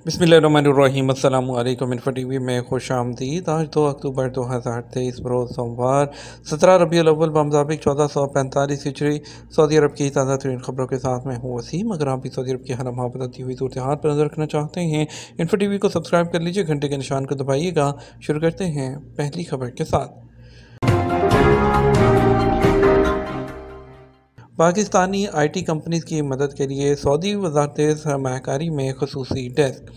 बिस्मिल्लाहिर्रहमानिर्रहीम। अस्सलामु अलैकुम। इन्फो टीवी में खुश आमदीद। आज 2 अक्टूबर 2023 बरोज़ सोमवार 17 रबीउल अव्वल बमुताबिक 1445 हिजरी सऊदी अरब की ताज़ा तरीन खबरों के साथ मैं हूँ वसीम। अगर आप भी सऊदी अरब की हर लम्हा बदलती हुई सूरत हाल पर नजर रखना चाहते हैं, इन्फो टीवी को सब्सक्राइब कर लीजिए, घंटे के निशान को दबाइएगा। शुरू करते हैं पहली खबर के साथ। पाकिस्तानी IT कंपनीज की मदद के लिए सऊदी वज़ारत सरमायाकारी में ख़ुसूसी डेस्क।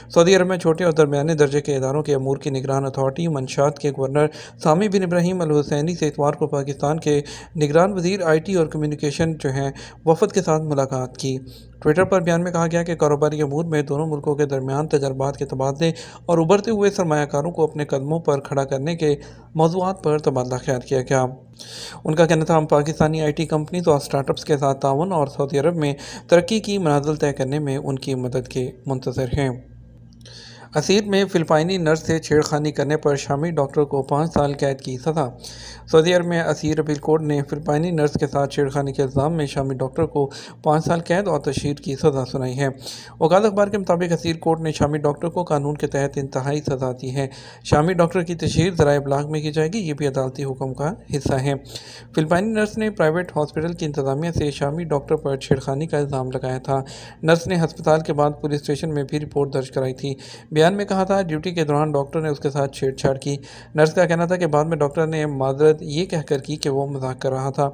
सऊदी अरब में छोटे और दरमियाने दर्जे के इदारों के अमूर की निगरान अथॉरिटी मंशात के गवर्नर सामी बिन इब्राहिम अल हुसैनी से इतवार को पाकिस्तान के निगरान वज़ीर IT और कम्युनिकेशन जो हैं वफद के साथ मुलाकात की। ट्विटर पर बयान में कहा गया कि कारोबारी अमूर में दोनों मुल्कों के दरमियान तजर्बात के तबादले और उभरते हुए सरमायाकारों को अपने कदमों पर खड़ा करने के मौज़ूआत पर तबादला ख्याल किया गया। उनका कहना था, हम पाकिस्तानी IT कंपनीज और स्टार्टअप्स के साथ ताउन और सऊदी अरब में तरक्की की मनाजिल तय करने में उनकी मदद के मुंतज़िर हैं। असीर में फिलिपाइनी नर्स से छेड़खानी करने पर शामी डॉक्टर को 5 साल कैद की सज़ा। सऊदी अरब में असीर अपील कोर्ट ने फिलिपाइनी नर्स के साथ छेड़खानी के इल्ज़ाम में शामी डॉक्टर को 5 साल कैद और तशहीर की सज़ा सुनाई है। औकात अखबार के मुताबिक असीर कोर्ट ने शामी डॉक्टर को कानून के तहत इंतहाई सज़ा दी है। शामी डॉक्टर की तशहीर ज़राए इब्लाग में की जाएगी, ये भी अदालती हुक्म का हिस्सा है। फिलिपाइनी नर्स ने प्राइवेट हॉस्पिटल की इंतजामिया से शामी डॉक्टर पर छेड़खानी का इल्ज़ाम लगाया था। नर्स ने हस्पताल के बाद पुलिस स्टेशन में भी रिपोर्ट दर्ज कराई थी। बयान में कहा था, ड्यूटी के दौरान डॉक्टर ने उसके साथ छेड़छाड़ की। नर्स का कहना था कि बाद में डॉक्टर ने माजरत ये कहकर की कि वो मजाक कर रहा था।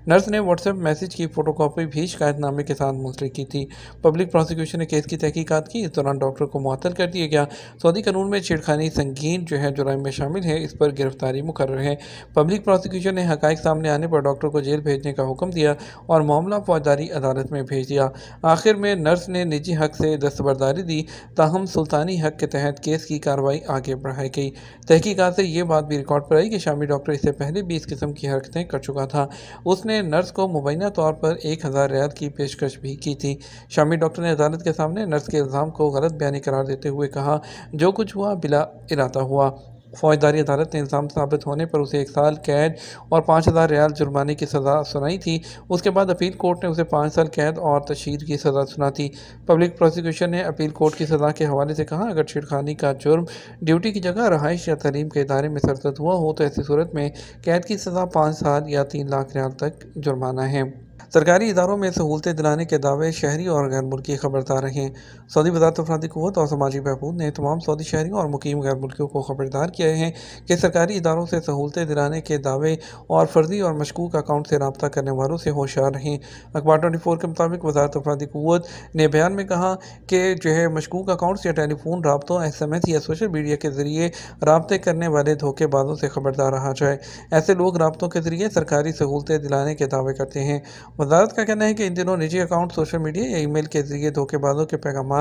नर्स ने व्हाट्सएप मैसेज की फोटोकॉपी भी शिकायतनामे के साथ मुंसलिक की थी। पब्लिक प्रोसिक्यूशन ने केस की तहकीकात की। इस दौरान डॉक्टर को मुअत्तल कर दिया गया। सऊदी कानून में छेड़खानी संगीन जो है जुर्म में शामिल है, इस पर गिरफ्तारी मुकर्रर है। पब्लिक प्रोसिक्यूशन ने हकाइक सामने आने पर डॉक्टर को जेल भेजने का हुक्म दिया और मामला फौजदारी अदालत में भेज दिया। आखिर में नर्स ने निजी हक से दस्तबरदारी दी, ताहम सुल्तानी हक के तहत केस की कार्रवाई आगे बढ़ाई गई। तहकीकात से ये बात भी रिकॉर्ड पर आई कि शामी डॉक्टर इससे पहले भी इस किस्म की हरकतें कर चुका था। उसने नर्स को मुबैना तौर पर 1000 रियाल की पेशकश भी की थी। शामी डॉक्टर ने अदालत के सामने नर्स के इल्ज़ाम को गलत बयानी करार देते हुए कहा, जो कुछ हुआ बिला इरादा हुआ। फौजदारी अदालत ने इल्ज़ाम साबित होने पर उसे 1 साल कैद और 5000 रियाल जुर्माने की सज़ा सुनाई थी। उसके बाद अपील कोर्ट ने उसे 5 साल कैद और तशहीर की सज़ा सुना थी। पब्लिक प्रोसिक्यूशन ने अपील कोर्ट की सज़ा के हवाले से कहा, अगर छेड़खानी का जुर्म ड्यूटी की जगह रहाइश या तालीम के इदारे में सरजद हुआ हो तो ऐसी सूरत में कैद की सज़ा 5 साल या 3 लाख रियाल तक जुर्माना है। सरकारी इदारों में सहूलतें दिलाने के दावे शहरी और गैर मुल्की खबरदार हैं। सऊदी वज़ारत अफरादी क़ुव्वत और समाजी बहबूद ने तमाम सऊदी शहरियों और मुकीम गैर मुल्कियों को खबरदार किया है कि सरकारी इदारों से सहूलतें दिलाने के दावे और फर्जी और मशकूक अकाउंट से रब्ता करने वालों से होशियार रहें। अखबार 24 के मुताबिक वज़ारत अफरादी क़ुव्वत ने बयान में कहा कि जो है मशकूक अकाउंट्स या टेलीफोन रब्तों, SMS या सोशल मीडिया के ज़रिए रब्ते करने वाले धोखेबाजों से खबरदार रहा जाए। ऐसे लोग रब्तों के ज़रिए सरकारी सहूलतें दिलाने के दावे करते हैं। वज़ारत का कहना है कि इन दिनों निजी अकाउंट सोशल मीडिया या ईमेल के जरिए धोखेबाजों के पैगाम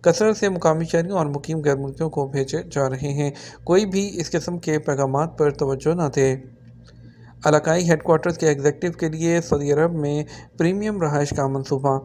कसरत से मुकामी शहरियों और मुकीम गैर मुल्कियों को भेजे जा रहे हैं। कोई भी इस किस्म के पैगाम पर तवज्जो न दे। इलाकाई हेडक्वार्टर्स के एग्जीक्यूटिव के लिए सऊदी अरब में प्रीमियम रहाइश का मंसूबा।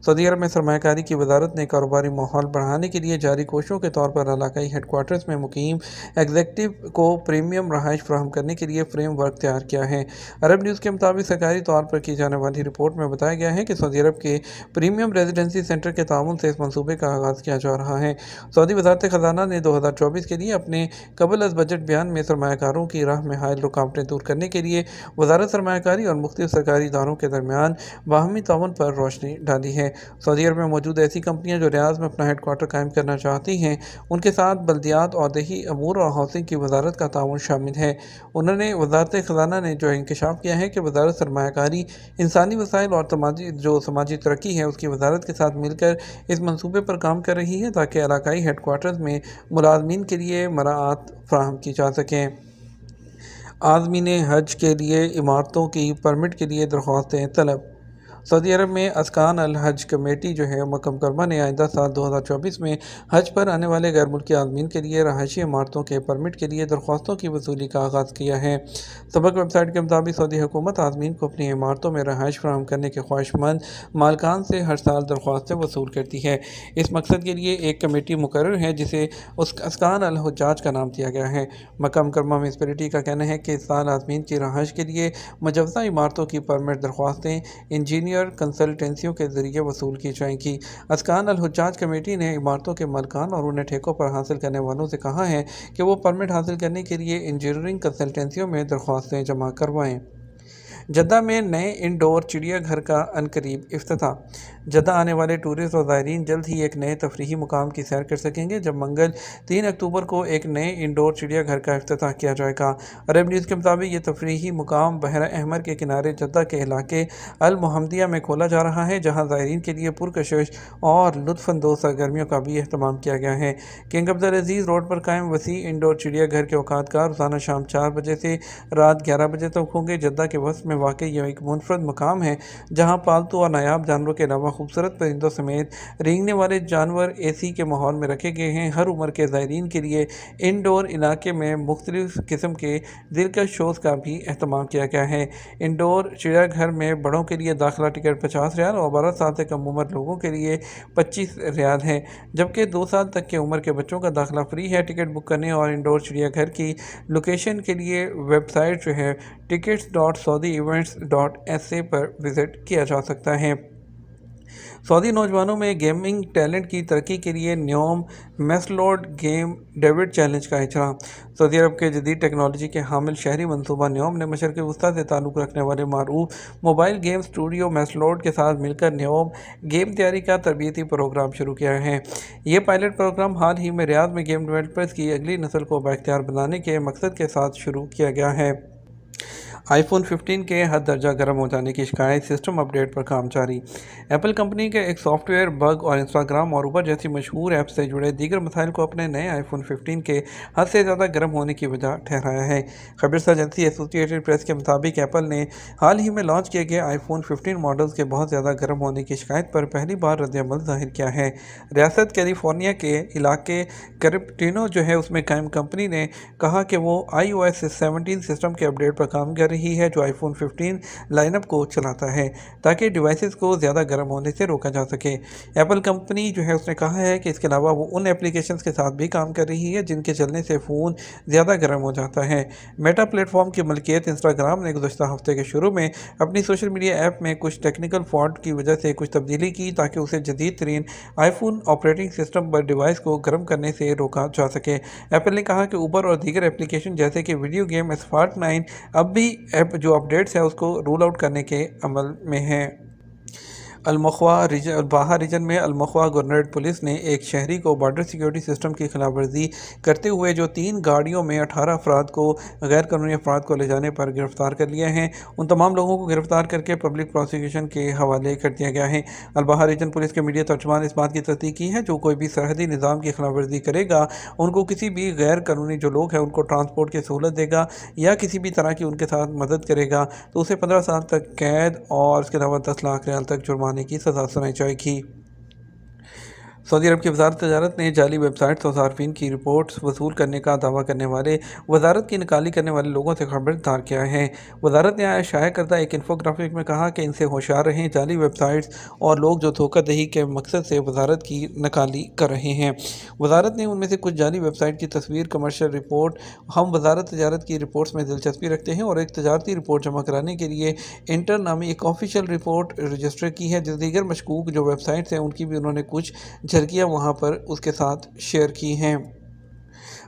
सऊदी अरब में सरमायाकारी की वजारत ने कारोबारी माहौल बढ़ाने के लिए जारी कोशिशों के तौर पर इलाकाई हेडक्वार्टर्स में मुकीम एग्जीक्यूटिव को प्रीमियम रहाइश फराहम करने के लिए फ्रेम वर्क तैयार किया है। अरब न्यूज़ के मुताबिक सरकारी तौर पर की जाने वाली रिपोर्ट में बताया गया है कि सऊदी अरब के प्रीमियम रेजिडेंसी सेंटर के ताउन से इस मनसूबे का आगाज़ किया जा रहा है। सऊदी वजारत ख़जाना ने 2024 के लिए अपने कबल अज़ बजट बयान में सरमायाकारों की राह में हायल रुकावटें दूर करने के लिए वज़ारत सरमायाकारी और मुख्तलिफ सरकारी इदारों के दरमियान बाहमी ताउन पर रोशनी डाली है। सऊदी अरब में मौजूद ऐसी कंपनियां जो रियाज में अपना हेडक्वार्टर कायम करना चाहती हैं, उनके साथ बल्दियात और दही अमूर और हाउसिंग की वजारत का ताउन शामिल है। उन्होंने वज़ारत ख़जाना ने जो इंकशाफ किया है कि वज़ारत सरमायाकारी, इंसानी वसाइल और समाजी तरक्की है, उसकी वज़ारत के साथ मिलकर इस मनसूबे पर काम कर रही है ताकि इलाकाई हेडक्वार्टर्स में मुलाज़मीन के लिए मराआत फराहम की जा सकें। आज़मीन हज के लिए इमारतों की परमिट के लिए दरख्वास्तें तलब। सऊदी अरब में अस्कान अल हज कमेटी जो है मक्का मुकर्रमा ने आइंदा साल 2024 में हज पर आने वाले गैर मुल्की आज़मीन के लिए रहायशी इमारतों के परमिट के लिए दरख्वास्तों की वसूली का आगाज़ किया है। सबक वेबसाइट के मुताबिक सऊदी हुकूमत आज़मीन को अपनी इमारतों में रहायश फराहम करने के ख्वाहिशमंद मालकान से हर साल दरख्वास्तें वसूल करती है। इस मकसद के लिए एक कमेटी मुकर्रर है जिसे अस्कान अल हुज्जाज का नाम दिया गया है। मक्का मुकर्रमा म्यूनिसिपैलिटी का कहना है कि इस साल आज़मीन की रहायश के लिए मुजव्वज़ा इमारतों की परमिट दरख्वास्तें इंजीनियर इंजीनियर कंसल्टेंसियों के जरिए वसूल की जाएंगी। अस्कान अल हुज्जाज कमेटी ने इमारतों के मालिकान और उन्हें ठेकों पर हासिल करने वालों से कहा है कि वो परमिट हासिल करने के लिए इंजीनियरिंग कंसल्टेंसियों में दरख्वास्तें जमा करवाएं। जद्दा में नए इंडोर चिड़ियाघर का अनकरीब इफ्तिताह। जद्दा आने वाले टूरिस्ट और ज़ायरीन जल्द ही एक नए तफरीही मुकाम की सैर कर सकेंगे जब मंगल 3 अक्टूबर को एक नए इंडोर चिड़ियाघर का इफ्तिताह किया जाएगा। अरब न्यूज़ के मुताबिक ये तफरीही मुकाम बहर अहमर के किनारे जद्दा के इलाके अल मोहम्मदिया में खोला जा रहा है, जहाँ ज़ायरीन के लिए पुरकशिश और लुत्फ़अंदोज़ सरगर्मियों का भी अहतमाम किया गया है। किंग अब्दुल अज़ीज़ रोड पर कायम वसी इंडोर चिड़ियाघर के औकात का रोज़ाना शाम 4 बजे से रात 11 बजे तक होंगे। जद्दा के वस्त में वाक़ई यह एक मुनफरद मकाम है जहाँ पालतू और नायाब जानवरों के अलावा खूबसूरत परिंदों समेत रेंगने वाले जानवर एसी के माहौल में रखे गए हैं। हर उम्र के ज़ायरीन के लिए इंडोर इलाके में मुख्तलिफ किस्म के दिलकश शोज़ का भी अहतमाम किया गया है। इंडोर चिड़ियाघर में बड़ों के लिए दाखिला टिकट 50 रियाल और 12 साल से कम उम्र लोगों के लिए 25 रियाल है, जबकि 2 साल तक की उम्र के बच्चों का दाखिला फ्री है। टिकट बुक करने और इंडोर चिड़ियाघर की लोकेशन के लिए वेबसाइट जो है tickets.saudievents.sa पर विज़िट किया जा सकता है। सऊदी नौजवानों में गेमिंग टैलेंट की तरक्की के लिए न्योम मैसलोड गेम डेविड चैलेंज का इजरा। सऊदी अरब के जदीद टेक्नोलॉजी के हामिल शहरी मनसूबा न्योम ने मशरक़ वस्ती से ताल्लुक़ रखने वाले मारूफ मोबाइल गेम स्टूडियो मैसलोड के साथ मिलकर न्योम गेम तैयारी का तरबियती प्रोग्राम शुरू किया है। ये पायलट प्रोग्राम हाल ही में रियाद में गेम डेवलपर्स की अगली नस्ल को बाइख्तियार बनाने के मकसद के साथ शुरू किया गया है। आईफोन 15 के हद दर्जा गर्म हो जाने की शिकायत, सिस्टम अपडेट पर काम जारी। एप्पल कंपनी के एक सॉफ्टवेयर बग और इंस्टाग्राम और ऊबर जैसी मशहूर ऐप से जुड़े दीगर मसाइल को अपने नए आईफोन 15 के हद से ज़्यादा गर्म होने की वजह ठहराया है। खबर एजेंसी एसोसिएटेड प्रेस के मुताबिक एप्पल ने हाल ही में लॉन्च किए गए आईफोन 15 मॉडल्स के बहुत ज़्यादा गर्म होने की शिकायत पर पहली बार रद्द-ए-अमल जाहिर किया है। रियासत कैलिफोर्निया के इलाके करप्टिनो जो है उसमें कायम कंपनी ने कहा कि वो iOS 17 सिस्टम के अपडेट पर काम कर रही है जो आईफोन 15 लाइनअप को चलाता है ताकि डिवाइसेस को ज़्यादा गर्म होने से रोका जा सके। एप्पल कंपनी जो है उसने कहा है कि इसके अलावा वो उन एप्लीकेशंस के साथ भी काम कर रही है जिनके चलने से फ़ोन ज़्यादा गर्म हो जाता है। मेटा प्लेटफॉर्म की मलकियत इंस्टाग्राम ने गुज़श्ता हफ्ते के शुरू में अपनी सोशल मीडिया ऐप में कुछ टेक्निकल फॉल्ट की वजह से कुछ तब्दीली की ताकि उसे जदीद तरीन आईफोन ऑपरेटिंग सिस्टम पर डिवाइस को गर्म करने से रोका जा सके। एप्पल ने कहा कि ऊबर और दीगर एप्लीकेशन जैसे कि वीडियो गेम एस्फाल्ट 9 अब भी जो अपडेट्स है उसको रूल आउट करने के अमल में है। बाहा रीजन में अलमख्वा गवर्नरेट पुलिस ने एक शहरी को बॉर्डर सिक्योरिटी सिस्टम की खिलाफवर्जी करते हुए जो 3 गाड़ियों में 18 अफराद को गैर कानूनी अफराद को ले जाने पर गिरफ्तार कर लिया है। उन तमाम लोगों को गिरफ्तार करके पब्लिक प्रोसिक्यूशन के हवाले कर दिया गया है। अलबाहा रीजन पुलिस के मीडिया तर्जुमान इस बात की तस्दीक की है जो कोई भी सरहदी निज़ाम की खिलाफवर्जी करेगा उनको किसी भी गैर कानूनी जो लोग हैं उनको ट्रांसपोर्ट की सहूलत देगा या किसी भी तरह की उनके साथ मदद करेगा तो उसे 15 साल तक कैद और इसके अलावा 10 लाख रियाल तक जुर्माने की सज़ा सुनाई जाएगी। सऊदी अरब की वजारत तजारत ने जाली वेबसाइट्स और सार्फिन की रिपोर्ट्स वसूल करने का दावा करने वाले वजारत की निकाली करने वाले लोगों से खबरदार किया है। वजारत ने शाया करदा एक इन्फोग्राफिक में कहा कि इनसे होशियार रहें, जाली वेबसाइट्स और लोग जो धोखाधही के मकसद से वजारत की निकाली कर रहे हैं। वजारत ने उनमें से कुछ जाली वेबसाइट की तस्वीर, कमर्शियल रिपोर्ट, हम वजारत तजारत की रिपोर्ट्स में दिलचस्पी रखते हैं और एक तजारती रिपोर्ट जमा कराने के लिए इंटर नामी एक ऑफिशियल रिपोर्ट रजिस्टर की है। जो दीगर मशकूक जो वेबसाइट्स हैं उनकी भी उन्होंने कुछ झलकियाँ वहाँ पर उसके साथ शेयर की हैं।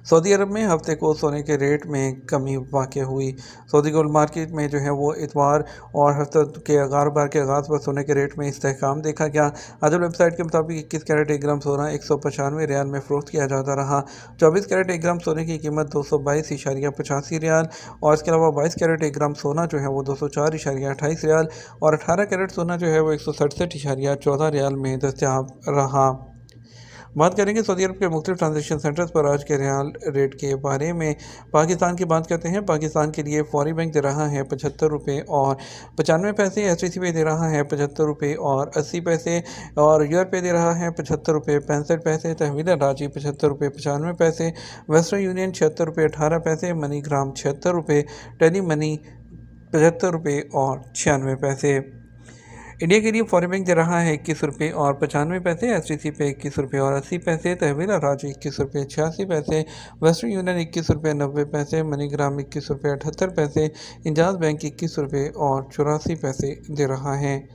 सऊदी अरब में हफ्ते को सोने के रेट में कमी वाक़ हुई। सऊदी गोल्ड मार्केट में जो है वो इतवार और हफ्ते के कारोबार के आगाज़ पर सोने के रेट में इस्तेहकाम देखा गया। अदल वेबसाइट के मुताबिक 21 कैरेट 1 ग्राम सोना 195 रियाल में फ़रोख्त किया जाता रहा। 24 कैरेट 1 ग्राम सोने की कीमत 222.85 रियाल और इसके अलावा 22 कैरेट 1 ग्राम सोना जो है वो 204.28 रियाल और 18 कैरेट सोना जो है वो 167.14 रियाल में दस्तयाब रहा। बात करेंगे सऊदी अरब के मुख्तलिफ ट्रांजेक्शन सेंटर्स पर आज के रियाल रेट के बारे में। पाकिस्तान की बात करते हैं। पाकिस्तान के लिए फौरी बैंक दे रहा है 75 रुपये और 95 पैसे, STC पे दे रहा है 75 रुपये और 80 पैसे और यूआर पे दे रहा है 75 रुपये 65 पैसे, तहवील राजी 75 रुपये 95 पैसे, वेस्टर्न यूनियन 76 रुपये 18 पैसे, मनी ग्राम 76 रुपये, टेली मनी 75 रुपये और 96 पैसे। इंडिया के लिए फॉरेन बैंक दे रहा है 21 रुपये और 95 पैसे, STC पे 21 रुपये और 80 पैसे, तहवील राजी 21 रुपये 86 पैसे, वेस्टर्न यूनियन 21 रुपये 90 पैसे, मनीग्राम 21 रुपये 78 पैसे, इंजाज बैंक 21 रुपये और 84 पैसे दे रहा है।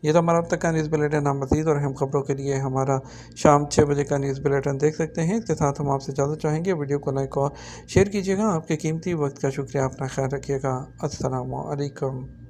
ये तो हमारा अब तक का न्यूज़ बुलेटिन। आप मज़ीद और अहम खबरों के लिए हमारा शाम 6 बजे का न्यूज़ बुलेटिन देख सकते हैं। इसके साथ हम आपसे इजाज़त चाहेंगे। वीडियो को लाइक और शेयर कीजिएगा। आपके कीमती वक्त का शुक्रिया। अपना ख्याल रखिएगा। अस्सलामु अलैकुम।